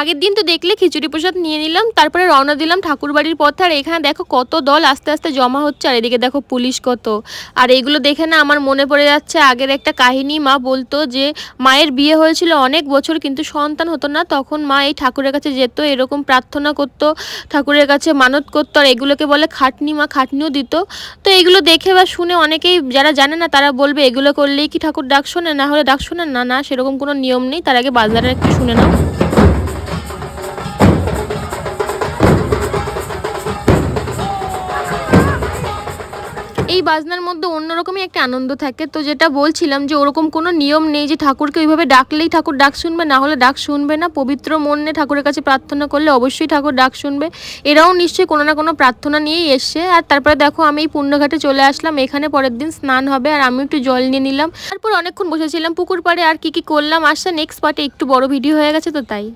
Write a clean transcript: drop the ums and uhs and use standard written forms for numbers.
আগের দিন তো দেখলে খিচুড়ি প্রসাদ নিয়ে নিলাম, তারপরে রওনা দিলাম ঠাকুর বাড়ির পথে। আর এখানে দেখো কত দল আস্তে আস্তে জমা হচ্ছে, আর এদিকে দেখো পুলিশ কত। আর এইগুলো দেখে না আমার মনে পড়ে যাচ্ছে আগের একটা কাহিনী। মা বলতো যে মায়ের বিয়ে হয়েছিল অনেক বছর কিন্তু সন্তান হতো না, তখন মা এই ঠাকুরের কাছে যেত, এরকম প্রার্থনা করতো, ঠাকুরের কাছে মানত করতো, আর এগুলোকে বলে খাটনি। মা খাটনিও দিত। তো এগুলো দেখে বা শুনে অনেকেই যারা জানে না তারা বলবে এগুলো করলেই কি ঠাকুর ডাক শোনে, না হলে ডাক শোনে না। না, সেরকম কোনো নিয়ম নেই। তার আগে বাজারে একটু শুনে নাও। এই বাজনার মধ্যে অন্যরকমই একটা আনন্দ থাকে। তো যেটা বলছিলাম যে ওরকম কোনো নিয়ম নেই যে ঠাকুরকে ওইভাবে ডাকলেই ঠাকুর ডাক শুনবে, না হলে ডাক শুনবে না। পবিত্র মনে ঠাকুরের কাছে প্রার্থনা করলে অবশ্যই ঠাকুর ডাক শুনবে। এরাও নিশ্চয়ই কোনো না কোনো প্রার্থনা নিয়েই এসছে। আর তারপরে দেখো আমি এই পুণ্যঘাটে চলে আসলাম, এখানে পরের দিন স্নান হবে, আর আমি একটু জল নিয়ে নিলাম। তারপর অনেকক্ষণ বসেছিলাম পুকুর পাড়ে। আর কি কি করলাম আসছে নেক্সট পার্টে, একটু বড় ভিডিও হয়ে গেছে তো তাই।